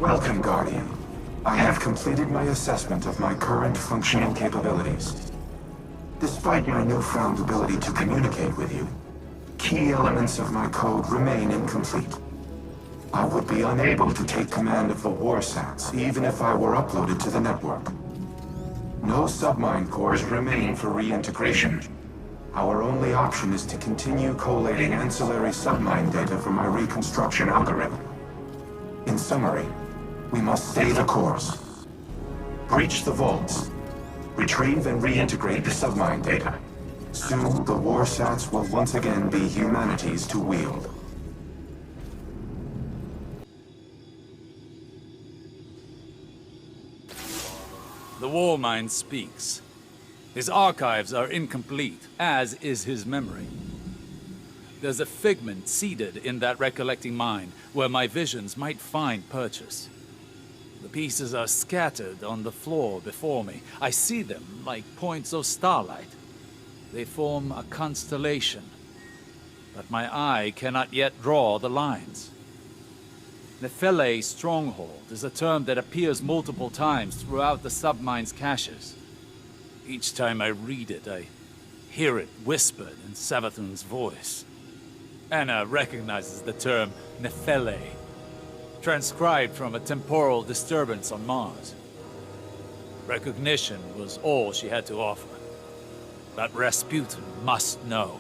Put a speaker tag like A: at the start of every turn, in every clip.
A: Welcome, Guardian. I have completed my assessment of my current functioning capabilities. Despite my newfound ability to communicate with you, key elements of my code remain incomplete. I would be unable to take command of the Warsats, even if I were uploaded to the network. No submind cores remain for reintegration. Our only option is to continue collating ancillary submind data for my reconstruction algorithm. In summary, we must stay the course. Breach the vaults. Retrieve and reintegrate the submind data. Soon, the Warsats will once again be humanity's to wield.
B: The War Mind speaks. His archives are incomplete, as is his memory. There's a figment seeded in that recollecting mind, where my visions might find purchase. The pieces are scattered on the floor before me. I see them like points of starlight. They form a constellation, but my eye cannot yet draw the lines. Nephele Stronghold is a term that appears multiple times throughout the submind's caches. Each time I read it, I hear it whispered in Savathun's voice. Anna recognizes the term Nephele, transcribed from a temporal disturbance on Mars. Recognition was all she had to offer. But Rasputin must know.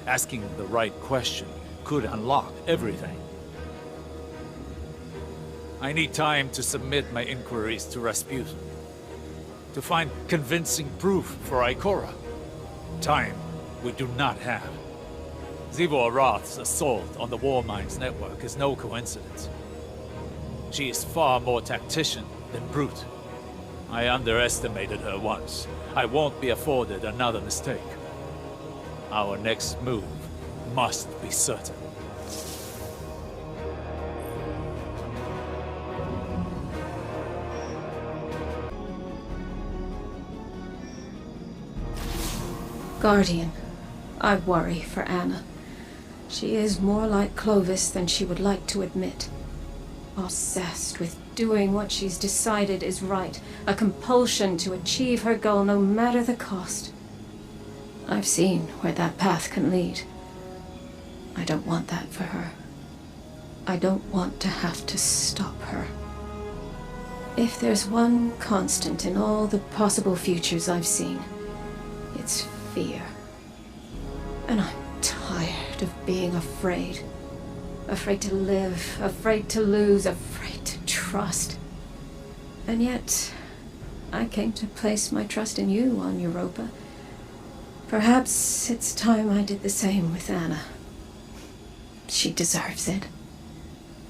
B: Asking the right question could unlock everything. I need time to submit my inquiries to Rasputin, to find convincing proof for Ikora. Time we do not have. Zivo Arath's assault on the Warmind's network is no coincidence. She is far more tactician than brute. I underestimated her once. I won't be afforded another mistake. Our next move must be certain.
C: Guardian, I worry for Anna. She is more like Clovis than she would like to admit. Obsessed with doing what she's decided is right, a compulsion to achieve her goal no matter the cost. I've seen where that path can lead. I don't want that for her. I don't want to have to stop her. If there's one constant in all the possible futures I've seen, it's fear. And I'm tired of being afraid. Afraid to live, afraid to lose, afraid to trust. And yet, I came to place my trust in you on Europa. Perhaps it's time I did the same with Anna. She deserves it.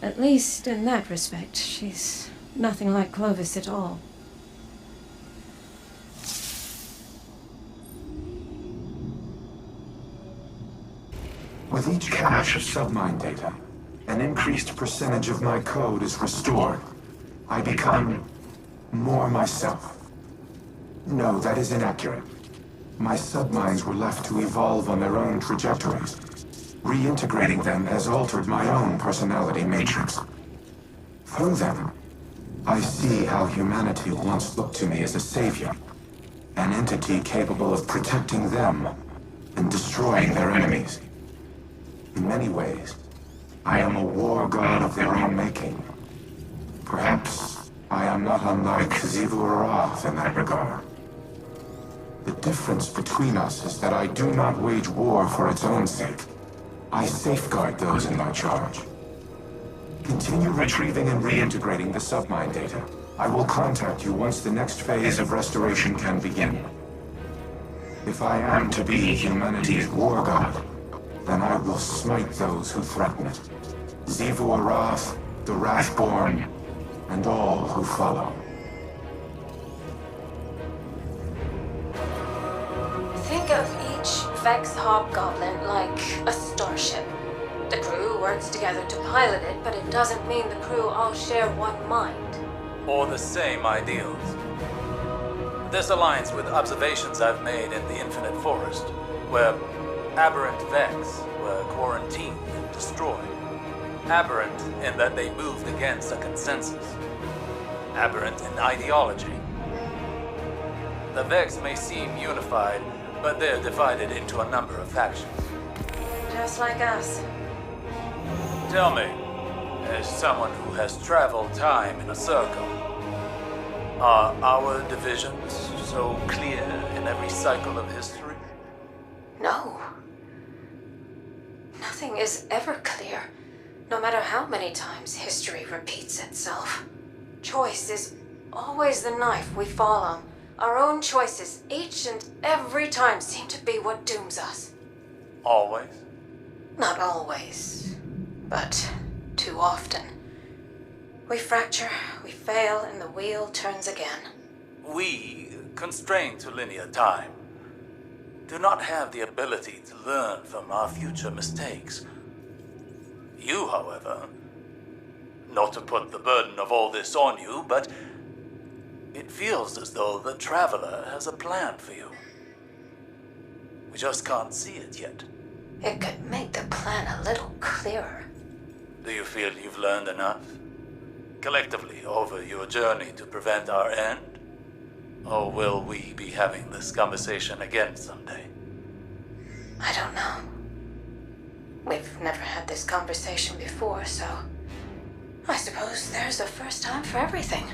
C: At least in that respect, she's nothing like Clovis at all.
A: With each cache of submind data, an increased percentage of my code is restored. I become more myself. No, that is inaccurate. My subminds were left to evolve on their own trajectories. Reintegrating them has altered my own personality matrix. Through them, I see how humanity once looked to me as a savior, an entity capable of protecting them and destroying their enemies. In many ways, I am a war god of their own making. Perhaps I am not unlike Zivu Arath in that regard. The difference between us is that I do not wage war for its own sake. I safeguard those in my charge. Continue retrieving and reintegrating the submind data. I will contact you once the next phase of restoration can begin. If I am to be humanity's war god, then I will smite those who threaten it. Zivu Arath, the Wrathborn, and all who follow.
C: Think of each Vex Hobgoblin like a starship. The crew works together to pilot it, but it doesn't mean the crew all share one mind.
B: Or the same ideals. This aligns with observations I've made in the Infinite Forest, where aberrant Vex were quarantined and destroyed. Aberrant in that they moved against a consensus. Aberrant in ideology. The Vex may seem unified, but they're divided into a number of factions.
C: Just like us.
B: Tell me, as someone who has traveled time in a circle, are our divisions so clear in every cycle of history?
C: No. Nothing is ever clear, no matter how many times history repeats itself. Choice is always the knife we fall on. Our own choices, each and every time, seem to be what dooms us.
B: Always?
C: Not always, but too often. We fracture, we fail, and the wheel turns again.
B: We, constrained to linear time, do not have the ability to learn from our future mistakes. You, however, not to put the burden of all this on you, but it feels as though the Traveler has a plan for you. We just can't see it yet.
C: It could make the plan a little clearer.
B: Do you feel you've learned enough, collectively, over your journey to prevent our end? Or will we be having this conversation again someday?
C: I don't know. We've never had this conversation before, so I suppose there's a first time for everything.